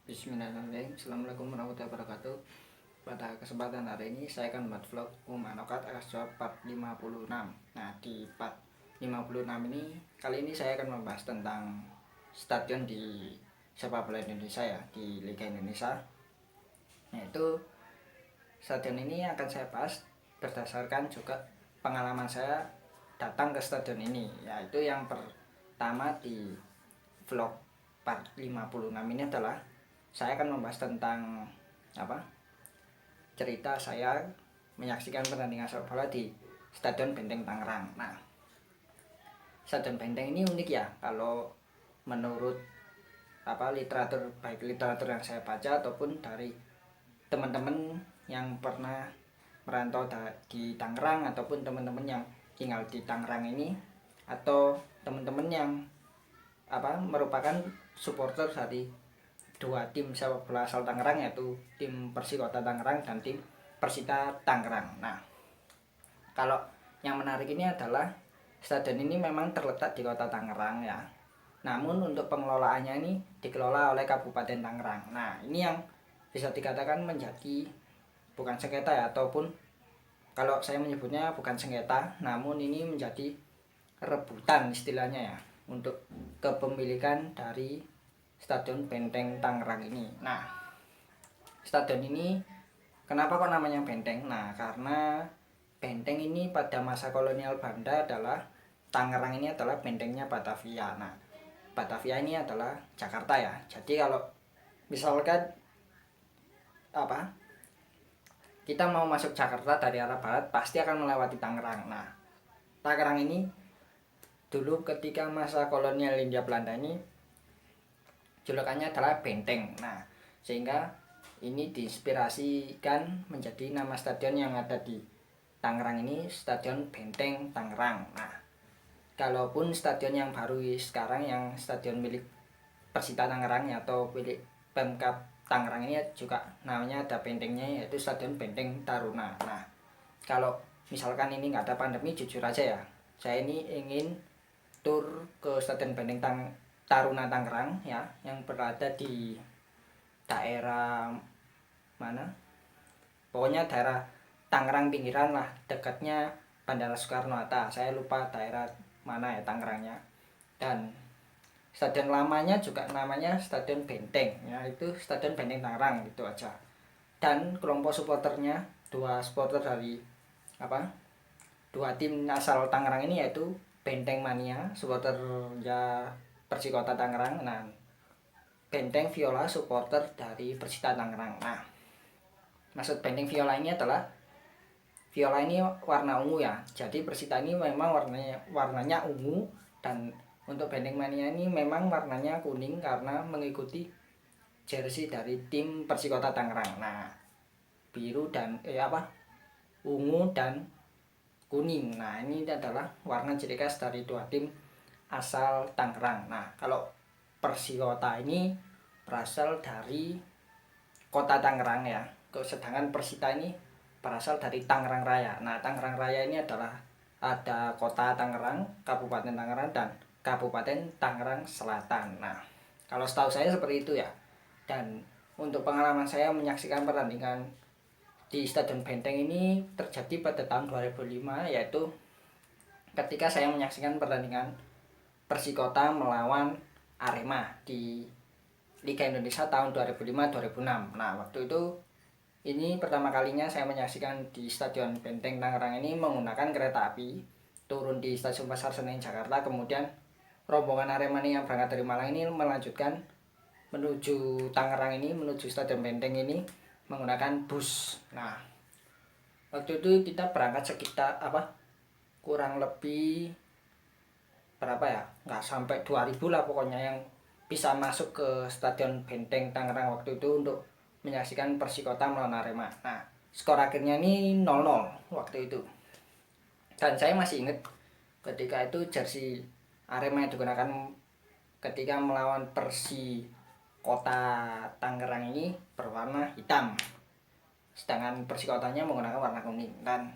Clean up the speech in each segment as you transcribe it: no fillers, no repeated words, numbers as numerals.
Bismillahirrahmanirrahim. Assalamualaikum warahmatullahi wabarakatuh. Pada kesempatan hari ini saya akan membuat vlog Umanokat episode part 56. Nah, di part 56 ini kali ini saya akan membahas tentang stadion di sepak bola Indonesia ya, di Liga Indonesia. Yaitu stadion ini akan saya bahas berdasarkan juga pengalaman saya datang ke stadion ini. Yaitu yang pertama di vlog part 56 ini adalah saya akan membahas tentang cerita saya menyaksikan pertandingan sepak bola di Stadion Benteng Tangerang. Nah, Stadion Benteng ini unik ya, kalau menurut literatur, baik literatur yang saya baca ataupun dari teman-teman yang pernah merantau di Tangerang ataupun teman-teman yang tinggal di Tangerang ini, atau teman-teman yang merupakan supporter dari dua tim sepak bola asal Tangerang, yaitu tim Persikota Tangerang dan tim Persita Tangerang. Nah, kalau yang menarik ini adalah stadion ini memang terletak di kota Tangerang ya. Namun untuk pengelolaannya ini dikelola oleh Kabupaten Tangerang. Nah, ini yang bisa dikatakan menjadi bukan sengketa ya, ataupun kalau saya menyebutnya bukan sengketa, namun ini menjadi rebutan istilahnya ya, untuk kepemilikan dari Stadion Benteng Tangerang ini. Nah, stadion ini kenapa kok namanya benteng? Nah, karena benteng ini pada masa kolonial Belanda adalah Tangerang ini adalah bentengnya Batavia. Nah, Batavia ini adalah Jakarta ya. Jadi kalau misalkan kita mau masuk Jakarta dari arah barat pasti akan melewati Tangerang. Nah, Tangerang ini dulu ketika masa kolonial Hindia Belanda ini julukannya adalah benteng. Nah, sehingga ini diinspirasikan menjadi nama stadion yang ada di Tangerang ini, Stadion Benteng Tangerang. Nah, kalaupun stadion yang baru sekarang yang stadion milik Persita Tangerang atau milik Pemkab Tangerang ini juga namanya ada bentengnya, yaitu Stadion Benteng Taruna. Nah, kalau misalkan ini nggak ada pandemi, jujur aja ya, saya ini ingin tur ke Stadion Benteng Taruna Tangerang ya, yang berada di daerah mana? Pokoknya daerah Tangerang pinggiran lah, dekatnya Bandara Soekarno-Hatta. Saya lupa daerah mana ya Tangerangnya. Dan stadion lamanya juga namanya Stadion Benteng, ya itu Stadion Benteng Tangerang, gitu aja. Dan kelompok supporternya, dua supporter dari dua tim asal Tangerang ini, yaitu Benteng Mania supporter ya Persikota Tangerang, nah Benteng Viola supporter dari Persita Tangerang. Nah, maksud Benteng Viola ini adalah viola ini warna ungu ya. Jadi Persita ini memang warnanya ungu, dan untuk Benteng Mania ini memang warnanya kuning karena mengikuti jersey dari tim Persikota Tangerang. Nah, biru dan ungu dan kuning. Nah, ini adalah warna ciri khas dari dua tim asal Tangerang. Nah, kalau Persikota ini berasal dari kota Tangerang ya, sedangkan Persita ini berasal dari Tangerang Raya. Nah, Tangerang Raya ini adalah ada kota Tangerang, Kabupaten Tangerang, dan Kabupaten Tangerang Selatan. Nah, kalau setahu saya seperti itu ya. Dan untuk pengalaman saya menyaksikan pertandingan di Stadion Benteng ini terjadi pada tahun 2005, yaitu ketika saya menyaksikan pertandingan Persikota melawan Arema di Liga Indonesia tahun 2005-2006. Nah, waktu itu ini pertama kalinya saya menyaksikan di Stadion Benteng Tangerang ini menggunakan kereta api, turun di Stasiun Pasar Senen Jakarta, kemudian rombongan Aremani yang berangkat dari Malang ini melanjutkan menuju Tangerang ini, menuju Stadion Benteng ini menggunakan bus. Nah, waktu itu kita berangkat sekitar kurang lebih nggak sampai 2000 lah pokoknya, yang bisa masuk ke Stadion Benteng Tangerang waktu itu untuk menyaksikan Persikota melawan Arema. Nah, skor akhirnya ini 0-0 waktu itu. Dan saya masih ingat ketika itu jersey Arema yang digunakan ketika melawan Persikota Tangerang ini berwarna hitam, sedangkan Persikotanya menggunakan warna kuning. Dan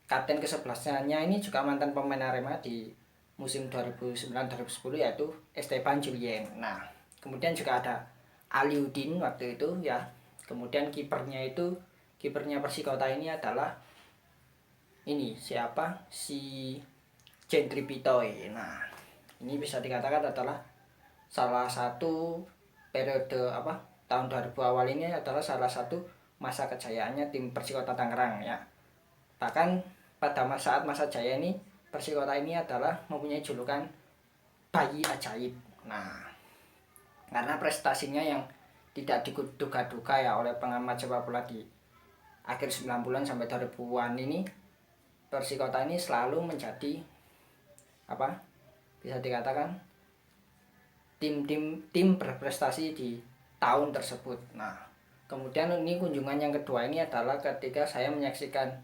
kapten ke-11-nya ini juga mantan pemain Arema di musim 2009-2010, yaitu Esteban Julien. Nah, kemudian juga ada Aliudin waktu itu ya. Kemudian kipernya Persikota ini adalah ini siapa, si Gendry Pitoy. Nah, ini bisa dikatakan adalah salah satu periode tahun 2000 awal ini adalah salah satu masa kejayaannya tim Persikota Tangerang ya. Bahkan pada saat masa jaya ini Persikota ini adalah mempunyai julukan bayi ajaib. Nah, karena prestasinya yang tidak diduga-duga ya oleh pengamat sepak bola di akhir 90-an sampai 2000-an ini, Persikota ini selalu menjadi bisa dikatakan tim berprestasi di tahun tersebut. Nah, kemudian ini kunjungan yang kedua ini adalah ketika saya menyaksikan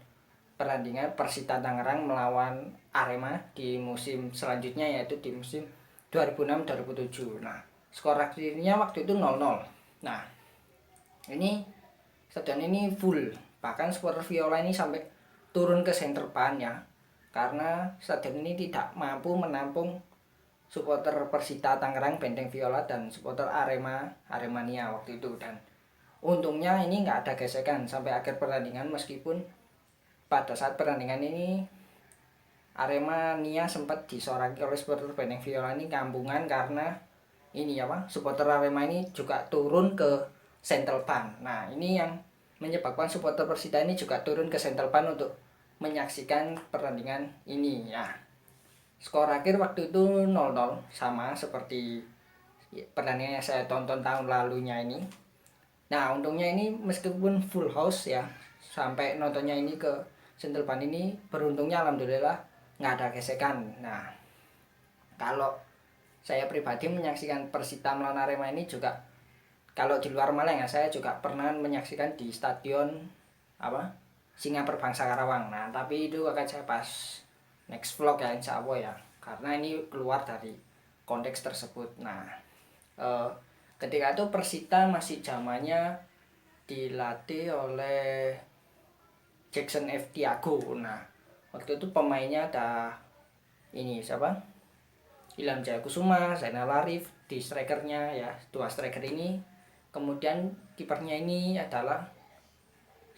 pertandingan Persita Tangerang melawan Arema di musim selanjutnya, yaitu di musim 2006-2007. Nah, skor akhirnya waktu itu 0-0. Nah, ini stadion ini full, bahkan supporter Viola ini sampai turun ke center ban ya, karena stadion ini tidak mampu menampung supporter Persita Tangerang, Benteng Viola, dan supporter Aremania waktu itu. Dan untungnya ini nggak ada gesekan sampai akhir pertandingan, meskipun pada saat pertandingan ini Aremania sempat disoraki oleh supporter Benteng Viola ini kampungan, karena ini supporter Arema ini juga turun ke sentel ban. Nah, ini yang menyebabkan supporter Persita ini juga turun ke sentel ban untuk menyaksikan pertandingan ini ya. Skor akhir waktu itu 0-0, sama seperti pertandingan yang saya tonton tahun lalunya ini. Nah, untungnya ini meskipun full house ya, sampai nontonnya ini ke sentel ban ini, beruntungnya alhamdulillah nggak ada gesekan. Nah, kalau saya pribadi menyaksikan Persita melawan Arema ini juga, kalau di luar Malang ya, saya juga pernah menyaksikan di stadion Singa Perbangsa Karawang. Nah, tapi itu akan saya bahas next vlog ya, insya Allah ya, karena ini keluar dari konteks tersebut. Nah, ketika itu Persita masih zamannya dilatih oleh Jackson F. Tiago. Nah, waktu itu pemainnya ada ini siapa, Ilham Jaya Kusuma, Zainal Arif di strikernya ya, dua striker ini. Kemudian kipernya ini adalah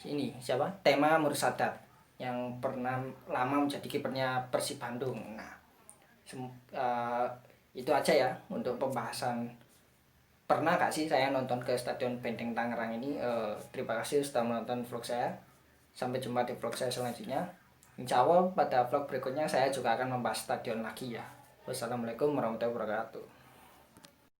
ini siapa, Tema Mursadat, yang pernah lama menjadi kipernya Persib Bandung. Nah, itu aja ya untuk pembahasan pernah gak sih saya nonton ke Stadion Benteng Tangerang ini. Terima kasih sudah menonton vlog saya. Sampai jumpa di vlog saya selanjutnya. Insya Allah pada vlog berikutnya saya juga akan membahas stadion lagi ya. Wassalamualaikum warahmatullahi wabarakatuh.